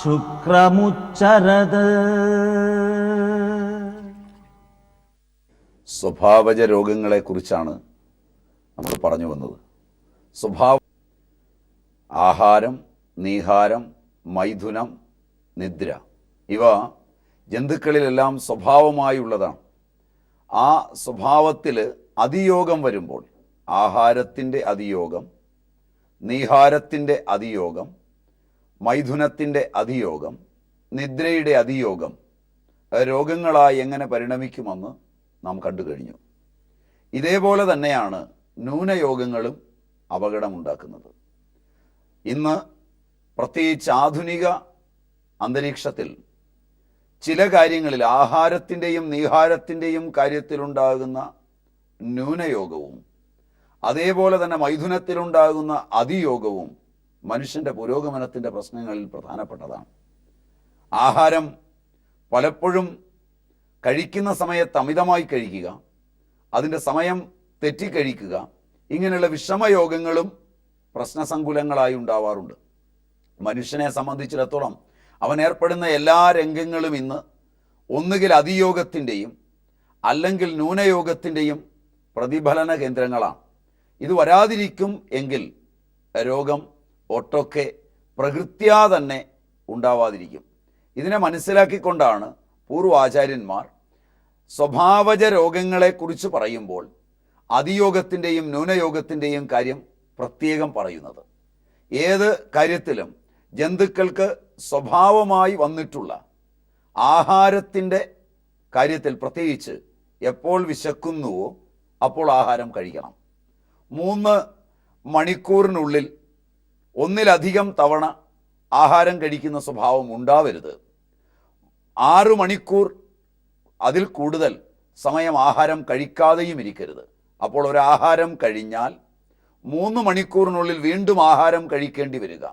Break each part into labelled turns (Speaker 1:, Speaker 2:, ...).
Speaker 1: ശുക്രമുച്ചരത്.
Speaker 2: സ്വഭാവജ രോഗങ്ങളെക്കുറിച്ചാണ് നമ്മൾ പറഞ്ഞു വന്നത്. ആഹാരം, നീഹാരം, മൈഥുനം, നിദ്ര ഇവ ജന്തുക്കളിലെല്ലാം സ്വഭാവമായുള്ളതാണ്. ആ സ്വഭാവത്തിൽ അതിയോഗം വരുമ്പോൾ ആഹാരത്തിൻ്റെ അതിയോഗം, നീഹാരത്തിൻ്റെ അതിയോഗം, മൈഥുനത്തിൻ്റെ അതിയോഗം, നിദ്രയുടെ അതിയോഗം രോഗങ്ങളായി എങ്ങനെ പരിണമിക്കുമെന്ന് നാം കണ്ടു കഴിഞ്ഞു. ഇതേപോലെ തന്നെയാണ് ന്യൂനയോഗങ്ങളും അപകടമുണ്ടാക്കുന്നത്. ഇന്ന് പ്രത്യേകിച്ച് ആധുനിക അന്തരീക്ഷത്തിൽ ചില കാര്യങ്ങളിൽ ആഹാരത്തിൻ്റെയും നീഹാരത്തിൻ്റെയും കാര്യത്തിലുണ്ടാകുന്ന ന്യൂനയോഗവും അതേപോലെ തന്നെ മൈഥുനത്തിലുണ്ടാകുന്ന അതിയോഗവും മനുഷ്യൻ്റെ പുരോഗമനത്തിൻ്റെ പ്രശ്നങ്ങളിൽ പ്രധാനപ്പെട്ടതാണ്. ആഹാരം പലപ്പോഴും കഴിക്കുന്ന സമയത്ത് അമിതമായി കഴിക്കുക, അതിൻ്റെ സമയം തെറ്റിക്കഴിക്കുക, ഇങ്ങനെയുള്ള വിഷമയോഗങ്ങളും പ്രശ്നസങ്കുലങ്ങളായി ഉണ്ടാവാറുണ്ട്. മനുഷ്യനെ സംബന്ധിച്ചിടത്തോളം അവൻ ഏർപ്പെടുന്ന എല്ലാ രംഗങ്ങളും ഇന്ന് ഒന്നുകിൽ അതിയോഗത്തിൻ്റെയും അല്ലെങ്കിൽ ന്യൂനയോഗത്തിൻ്റെയും പ്രതിഫലന കേന്ദ്രങ്ങളാണ്. ഇത് വരാതിരിക്കും എങ്കിൽ രോഗം ഒട്ടൊക്കെ പ്രകൃത്യാ തന്നെ ഉണ്ടാവാതിരിക്കും. ഇതിനെ മനസ്സിലാക്കിക്കൊണ്ടാണ് പൂർവാചാര്യന്മാർ സ്വഭാവജ രോഗങ്ങളെക്കുറിച്ച് പറയുമ്പോൾ അതിയോഗത്തിൻ്റെയും ന്യൂനയോഗത്തിൻ്റെയും കാര്യം പ്രത്യേകം പറയുന്നത്. ഏത് കാര്യത്തിലും ജന്തുക്കൾക്ക് സ്വഭാവമായി വന്നിട്ടുള്ള ആഹാരത്തിൻ്റെ കാര്യത്തിൽ പ്രത്യേകിച്ച് എപ്പോൾ വിശക്കുന്നുവോ അപ്പോൾ ആഹാരം കഴിക്കണം. 3 മണിക്കൂറിനുള്ളിൽ ഒന്നിലധികം തവണ ആഹാരം കഴിക്കുന്ന സ്വഭാവം ഉണ്ടാവരുത്. 6 മണിക്കൂർ അതിൽ കൂടുതൽ സമയം ആഹാരം കഴിക്കാതെയും ഇരിക്കരുത്. അപ്പോൾ ഒരു ആഹാരം കഴിഞ്ഞാൽ 3 മണിക്കൂറിനുള്ളിൽ വീണ്ടും ആഹാരം കഴിക്കേണ്ടി വരിക.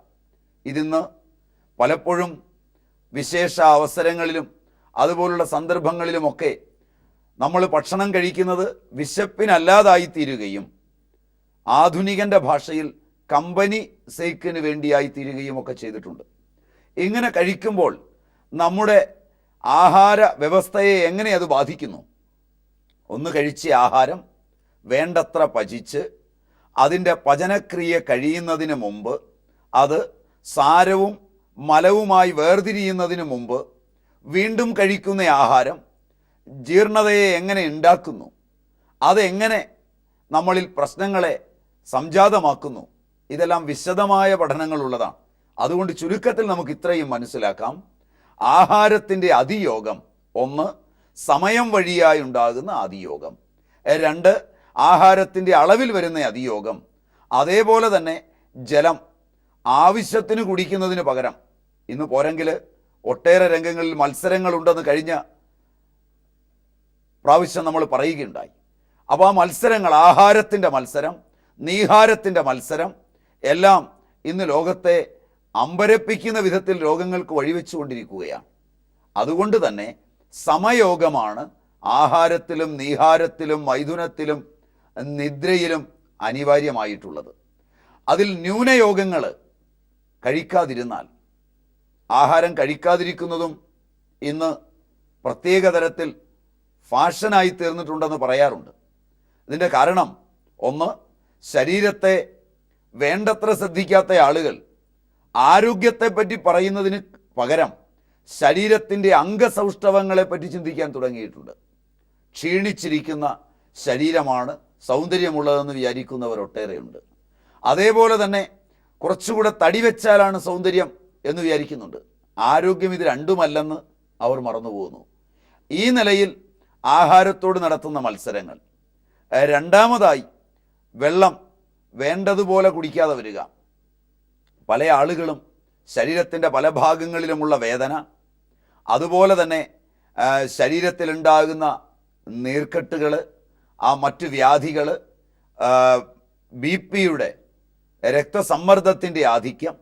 Speaker 2: ഇതിന്ന് പലപ്പോഴും വിശേഷ അവസരങ്ങളിലും അതുപോലുള്ള സന്ദർഭങ്ങളിലുമൊക്കെ നമ്മൾ ഭക്ഷണം കഴിക്കുന്നത് വിശപ്പിനല്ലാതായിത്തീരുകയും ആധുനികൻ്റെ ഭാഷയിൽ കമ്പനി സേക്കിന് വേണ്ടിയായി തീരുകയും ഒക്കെ ചെയ്തിട്ടുണ്ട്. ഇങ്ങനെ കഴിക്കുമ്പോൾ നമ്മുടെ ആഹാര വ്യവസ്ഥയെ എങ്ങനെ അത് ബാധിക്കുന്നു? ഒന്ന് കഴിച്ച ആഹാരം വേണ്ടത്ര പചിച്ച് അതിൻ്റെ പചനക്രിയ കഴിയുന്നതിന് മുമ്പ്, അത് സാരവും മലവുമായി വേർതിരിയുന്നതിന് മുമ്പ് വീണ്ടും കഴിക്കുന്ന ആഹാരം ജീർണതയെ എങ്ങനെ ഉണ്ടാക്കുന്നു, അതെങ്ങനെ നമ്മളിൽ പ്രശ്നങ്ങളെ സംജാതമാക്കുന്നു, ഇതെല്ലാം വിശദമായ പഠനങ്ങളുള്ളതാണ്. അതുകൊണ്ട് ചുരുക്കത്തിൽ നമുക്ക് ഇത്രയും മനസ്സിലാക്കാം. ആഹാരത്തിൻ്റെ അതിയോഗം, 1 സമയം വഴിയായി ഉണ്ടാകുന്ന അതിയോഗം, 2 ആഹാരത്തിൻ്റെ അളവിൽ വരുന്ന അതിയോഗം, അതേപോലെ തന്നെ ജലം ആവശ്യത്തിന് കുടിക്കുന്നതിന് പകരം ഇന്ന് പോരെങ്കിൽ ഒട്ടേറെ രംഗങ്ങളിൽ മത്സരങ്ങളുണ്ടെന്ന് കഴിഞ്ഞ പ്രാവശ്യം നമ്മൾ പറയുകയുണ്ടായി. അപ്പോൾ ആ മത്സരങ്ങൾ, ആഹാരത്തിൻ്റെ മത്സരം, നീഹാരത്തിൻ്റെ മത്സരം എല്ലാം ഇന്ന് ലോകത്തെ അമ്പരപ്പിക്കുന്ന വിധത്തിൽ രോഗങ്ങൾക്ക് വഴിവെച്ചുകൊണ്ടിരിക്കുകയാണ്. അതുകൊണ്ട് തന്നെ സമയോഗമാണ് ആഹാരത്തിലും നീഹാരത്തിലും മൈഥുനത്തിലും നിദ്രയിലും അനിവാര്യമായിട്ടുള്ളത്. അതിൽ ന്യൂനയോഗങ്ങൾ കഴിക്കാതിരുന്നാൽ, ആഹാരം കഴിക്കാതിരിക്കുന്നതും ഇന്ന് പ്രത്യേക തരത്തിൽ ഫാഷനായി തീർന്നിട്ടുണ്ടെന്ന് പറയാറുണ്ട്. ഇതിൻ്റെ കാരണം, 1 ശരീരത്തെ വേണ്ടത്ര ശ്രദ്ധിക്കാത്ത ആളുകൾ ആരോഗ്യത്തെപ്പറ്റി പറയുന്നതിന് പകരം ശരീരത്തിൻ്റെ അംഗസൗഷ്ഠവങ്ങളെപ്പറ്റി ചിന്തിക്കാൻ തുടങ്ങിയിട്ടുണ്ട്. ക്ഷീണിച്ചിരിക്കുന്ന ശരീരമാണ് സൗന്ദര്യമുള്ളതെന്ന് വിചാരിക്കുന്നവർ ഒട്ടേറെയുണ്ട്. അതേപോലെ തന്നെ കുറച്ചുകൂടെ തടി വെച്ചാലാണ് സൗന്ദര്യം എന്ന് വിചാരിക്കുന്നുണ്ട്. ആരോഗ്യം ഇത് രണ്ടുമല്ലെന്ന് അവർ മറന്നുപോകുന്നു. ഈ നിലയിൽ ആഹാരത്തോട് നടത്തുന്ന മത്സരങ്ങൾ. രണ്ടാമതായി, വെള്ളം വേണ്ടതുപോലെ കുടിക്കാതെ വരിക. പല ആളുകളും ശരീരത്തിൻ്റെ പല ഭാഗങ്ങളിലുമുള്ള വേദന, അതുപോലെ തന്നെ ശരീരത്തിലുണ്ടാകുന്ന നീർക്കെട്ടുകൾ, ആ മറ്റു വ്യാധികൾ, BP-യുടെ രക്തസമ്മർദ്ദത്തിൻ്റെ ആധിക്യം,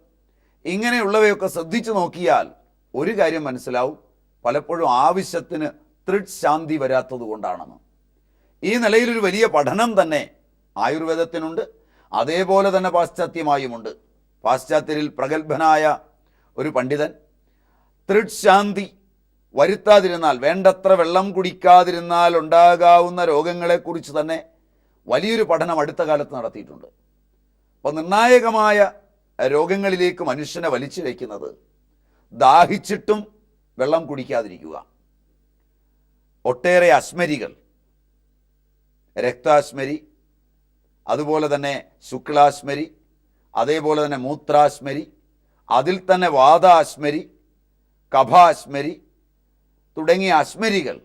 Speaker 2: ഇങ്ങനെയുള്ളവയൊക്കെ ശ്രദ്ധിച്ചു നോക്കിയാൽ ഒരു കാര്യം മനസ്സിലാവും, പലപ്പോഴും ആവശ്യത്തിന് തൃശാന്തി വരാത്തത് കൊണ്ടാണെന്ന്. ഈ നിലയിലൊരു വലിയ പഠനം തന്നെ ആയുർവേദത്തിനുണ്ട്, അതേപോലെ തന്നെ പാശ്ചാത്യമായുമുണ്ട്. പാശ്ചാത്യരിൽ പ്രഗത്ഭനായ ഒരു പണ്ഡിതൻ തൃശാന്തി വരുത്താതിരുന്നാൽ, വേണ്ടത്ര വെള്ളം കുടിക്കാതിരുന്നാൽ ഉണ്ടാകാവുന്ന രോഗങ്ങളെക്കുറിച്ച് തന്നെ വലിയൊരു പഠനം അടുത്ത കാലത്ത് നടത്തിയിട്ടുണ്ട്. അപ്പോൾ നിർണായകമായ രോഗങ്ങളിലേക്ക് മനുഷ്യനെ വലിച്ചു വയ്ക്കുന്നത് ദാഹിച്ചിട്ടും വെള്ളം കുടിക്കാതിരിക്കുക. ഒട്ടേറെ അശ്മരികൾ, രക്താശ്മരി, അതുപോലെ തന്നെ ശുക്ലാശ്മരി, അതേപോലെ തന്നെ മൂത്രാശ്മരി, അതിൽ തന്നെ വാതാശ്മരി, കഫാശ്മരി തുടങ്ങിയ അശ്മരികൾ,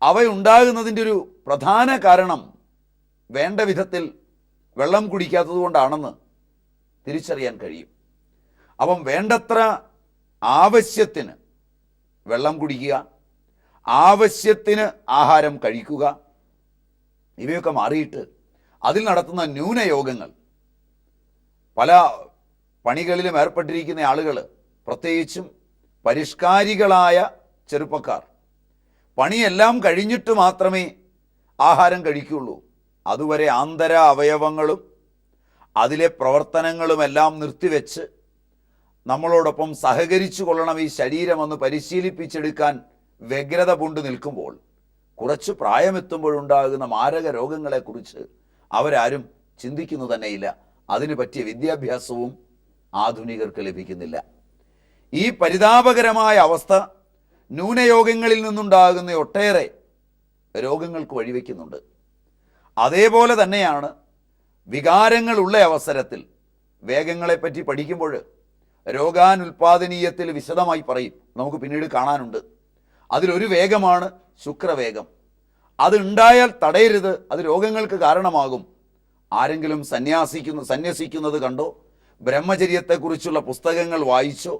Speaker 2: അവയുണ്ടാകുന്നതിൻ്റെ ഒരു പ്രധാന കാരണം വേണ്ട വിധത്തിൽ വെള്ളം കുടിക്കാത്തത് കൊണ്ടാണെന്ന് തിരിച്ചറിയാൻ കഴിയും. അപ്പം വേണ്ടത്ര ആവശ്യത്തിന് വെള്ളം കുടിക്കുക, ആവശ്യത്തിന് ആഹാരം കഴിക്കുക, ഇവയൊക്കെ മാറിയിട്ട് അതിൽ നടത്തുന്ന ന്യൂനയോഗങ്ങൾ, പല പണികളിലും ഏർപ്പെട്ടിരിക്കുന്ന ആളുകൾ, പ്രത്യേകിച്ചും പരിഷ്കാരികളായ ചെറുപ്പക്കാർ, പണിയെല്ലാം കഴിഞ്ഞിട്ട് മാത്രമേ ആഹാരം കഴിക്കുകയുള്ളൂ. അതുവരെ ആന്തര അവയവങ്ങളും അതിലെ പ്രവർത്തനങ്ങളുമെല്ലാം നിർത്തിവെച്ച് നമ്മളോടൊപ്പം സഹകരിച്ചു കൊള്ളണം ഈ ശരീരമെന്ന് പരിശീലിപ്പിച്ചെടുക്കാൻ വ്യഗ്രത പൂണ്ട് നിൽക്കുമ്പോൾ കുറച്ച് പ്രായമെത്തുമ്പോഴുണ്ടാകുന്ന മാരക രോഗങ്ങളെക്കുറിച്ച് അവരാരും ചിന്തിക്കുന്നു തന്നെയില്ല. അതിന് പറ്റിയ വിദ്യാഭ്യാസവും ആധുനികർക്ക് ലഭിക്കുന്നില്ല. ഈ പരിതാപകരമായ അവസ്ഥ ന്യൂനയോഗങ്ങളിൽ നിന്നുണ്ടാകുന്ന ഒട്ടേറെ രോഗങ്ങൾക്ക് വഴിവെക്കുന്നുണ്ട്. അതേപോലെ തന്നെയാണ് വികാരങ്ങളുള്ള അവസരത്തിൽ വേഗങ്ങളെപ്പറ്റി പഠിക്കുമ്പോൾ രോഗാനുൽപാദനീയത്തിൽ വിശദമായി പറയും, നമുക്ക് പിന്നീട് കാണാനുണ്ട്. അതിലൊരു വേഗമാണ് ശുക്രവേഗം. അതുണ്ടായാൽ തടയരുത്, അത് രോഗങ്ങൾക്ക് കാരണമാകും. ആരെങ്കിലും സന്യസിക്കുന്നത് കണ്ടോ, ബ്രഹ്മചര്യത്തെക്കുറിച്ചുള്ള പുസ്തകങ്ങൾ വായിച്ചോ,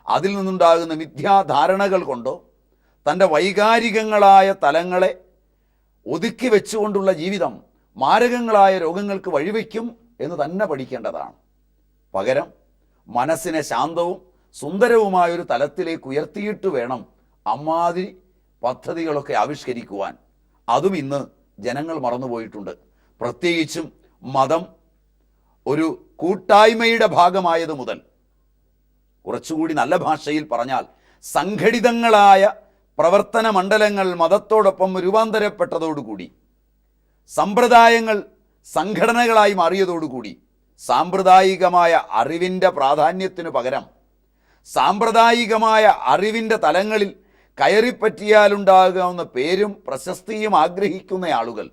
Speaker 2: അതിൽ നിന്നുണ്ടാകുന്ന മിഥ്യാധാരണകൾ കൊണ്ടോ തൻ്റെ വൈകാരികങ്ങളായ തലങ്ങളെ ഒതുക്കി വെച്ചുകൊണ്ടുള്ള ജീവിതം മാരകങ്ങളായ രോഗങ്ങൾക്ക് വഴിവെക്കും എന്ന് തന്നെ പഠിക്കേണ്ടതാണ്. പകരം മനസ്സിനെ ശാന്തവും സുന്ദരവുമായൊരു തലത്തിലേക്ക് ഉയർത്തിയിട്ട് വേണം അമ്മാതിരി പദ്ധതികളൊക്കെ ആവിഷ്കരിക്കുവാൻ. അതും ഇന്ന് ജനങ്ങൾ മറന്നുപോയിട്ടുണ്ട്. പ്രത്യേകിച്ചും മതം ഒരു കൂട്ടായ്മയുടെ ഭാഗമായത് മുതൽ, കുറച്ചുകൂടി നല്ല ഭാഷയിൽ പറഞ്ഞാൽ സംഘടിതങ്ങളായ പ്രവർത്തന മണ്ഡലങ്ങൾ മതത്തോടൊപ്പം രൂപാന്തരപ്പെട്ടതോടുകൂടി, സമ്പ്രദായങ്ങൾ സംഘടനകളായി മാറിയതോടുകൂടി സാമ്പ്രദായികമായ അറിവിൻ്റെ പ്രാധാന്യത്തിനു പകരം സാമ്പ്രദായികമായ അറിവിൻ്റെ തലങ്ങളിൽ കയറിപ്പറ്റിയാലുണ്ടാകാവുന്ന പേരും പ്രശസ്തിയും ആഗ്രഹിക്കുന്ന ആളുകൾ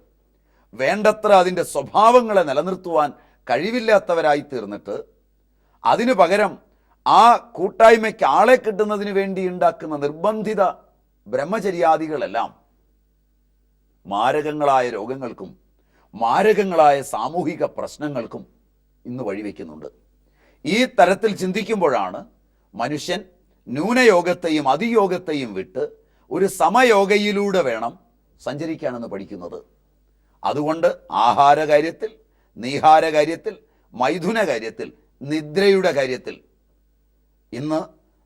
Speaker 2: വേണ്ടത്ര അതിൻ്റെ സ്വഭാവങ്ങളെ നിലനിർത്തുവാൻ കഴിവില്ലാത്തവരായി തീർന്നിട്ട് അതിനു പകരം ആ കൂട്ടായ്മയ്ക്ക് ആളെ കിട്ടുന്നതിന് വേണ്ടി ഉണ്ടാക്കുന്ന നിർബന്ധിത ബ്രഹ്മചര്യാദികളെല്ലാം മാരകങ്ങളായ രോഗങ്ങൾക്കും മാരകങ്ങളായ സാമൂഹിക പ്രശ്നങ്ങൾക്കും ഇന്ന് വഴിവെക്കുന്നുണ്ട്. ഈ തരത്തിൽ ചിന്തിക്കുമ്പോഴാണ് മനുഷ്യൻ ന്യൂനയോഗത്തെയും അതിയോഗത്തെയും വിട്ട് ഒരു സമയോഗയിലൂടെ വേണം സഞ്ചരിക്കാനെന്ന് പഠിക്കുന്നത്. അതുകൊണ്ട് ആഹാര കാര്യത്തിൽ, നീഹാര കാര്യത്തിൽ, മൈഥുന കാര്യത്തിൽ, നിദ്രയുടെ കാര്യത്തിൽ ഇന്ന്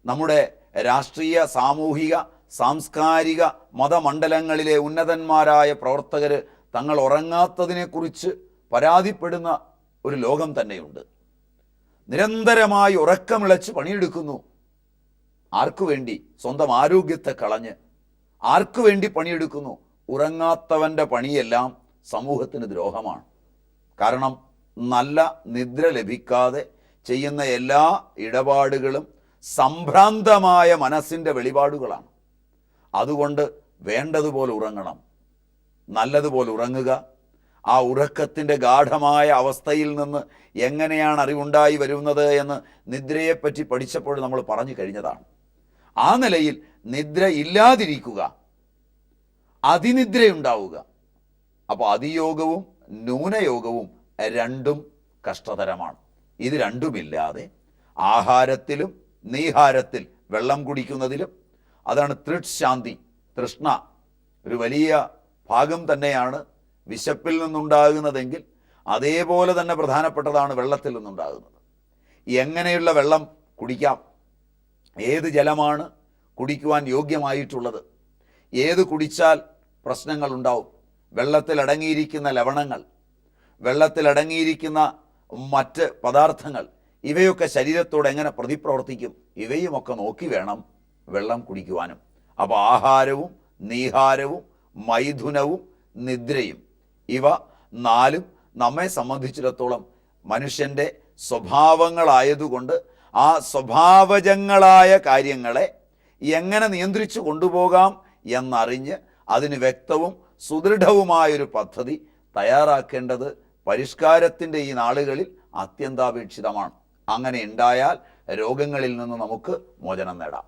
Speaker 2: നമ്മുടെ രാഷ്ട്രീയ, സാമൂഹിക, സാംസ്കാരിക മതമണ്ഡലങ്ങളിലെ ഉന്നതന്മാരായ പ്രവർത്തകർ തങ്ങൾ ഉറങ്ങാത്തതിനെക്കുറിച്ച് പരാതിപ്പെടുന്ന ഒരു ലോകം തന്നെയുണ്ട്. നിരന്തരമായി ഉറക്കമിളച്ച് പണിയെടുക്കുന്നു. ആർക്കു വേണ്ടി? സ്വന്തം ആരോഗ്യത്തെ കളഞ്ഞ്. ആർക്കു വേണ്ടി പണിയെടുക്കുന്നു? ഉറങ്ങാത്തവൻ്റെ പണിയെല്ലാം സമൂഹത്തിന് ദ്രോഹമാണ്. കാരണം നല്ല നിദ്ര ലഭിക്കാതെ ചെയ്യുന്ന എല്ലാ ഇടപാടുകളും സംഭ്രാന്തമായ മനസ്സിൻ്റെ വെളിപാടുകളാണ്. അതുകൊണ്ട് വേണ്ടതുപോലെ ഉറങ്ങണം, നല്ലതുപോലെ ഉറങ്ങുക. ആ ഉറക്കത്തിൻ്റെ ഗാഠമായ അവസ്ഥയിൽ നിന്ന് എങ്ങനെയാണ് അറിവുണ്ടായി വരുന്നത് എന്ന് നിദ്രയെപ്പറ്റി പഠിച്ചപ്പോൾ നമ്മൾ പറഞ്ഞു കഴിഞ്ഞതാണ്. ആ നിലയിൽ നിദ്ര ഇല്ലാതിരിക്കുക, അതിനിദ്രയുണ്ടാവുക. അപ്പോൾ അതിയോഗവും ന്യൂനയോഗവും രണ്ടും കഷ്ടതരമാണ്. ഇത് രണ്ടുമില്ലാതെ ആഹാരത്തിലും നീഹാരത്തിൽ വെള്ളം കുടിക്കുന്നതിലും, അതാണ് തൃശാന്തി, തൃഷ്ണ ഒരു വലിയ ഭാഗം തന്നെയാണ് വിശപ്പിൽ നിന്നുണ്ടാകുന്നതെങ്കിൽ അതേപോലെ തന്നെ പ്രധാനപ്പെട്ടതാണ് വെള്ളത്തിൽ നിന്നുണ്ടാകുന്നത്. എങ്ങനെയുള്ള വെള്ളം കുടിക്കാം? ഏത് ജലമാണ് കുടിക്കുവാൻ യോഗ്യമായിട്ടുള്ളത്? ഏത് കുടിച്ചാൽ പ്രശ്നങ്ങൾ ഉണ്ടാവും? വെള്ളത്തിലടങ്ങിയിരിക്കുന്ന ലവണങ്ങൾ, വെള്ളത്തിലടങ്ങിയിരിക്കുന്ന മറ്റ് പദാർത്ഥങ്ങൾ ഇവയൊക്കെ ശരീരത്തോട് എങ്ങനെ പ്രതിപ്രവർത്തിക്കും, ഇവയുമൊക്കെ നോക്കി വേണം വെള്ളം കുടിക്കുവാനും. അപ്പോൾ ആഹാരവും നീഹാരവും മൈഥുനവും നിദ്രയും, ഇവ നാലും നമ്മെ സംബന്ധിച്ചിടത്തോളം മനുഷ്യൻ്റെ സ്വഭാവങ്ങളായതുകൊണ്ട് ആ സ്വഭാവജങ്ങളായ കാര്യങ്ങളെ എങ്ങനെ നിയന്ത്രിച്ചു കൊണ്ടുപോകാം എന്നറിഞ്ഞ് അതിന് വ്യക്തവും സുദൃഢവുമായൊരു പദ്ധതി തയ്യാറാക്കേണ്ടത് പരിഷ്കാരത്തിൻ്റെ ഈ നാളുകളിൽ അത്യന്താപേക്ഷിതമാണ്. അങ്ങനെ ഉണ്ടായാൽ രോഗങ്ങളിൽ നിന്ന് നമുക്ക് മോചനം നേടാം.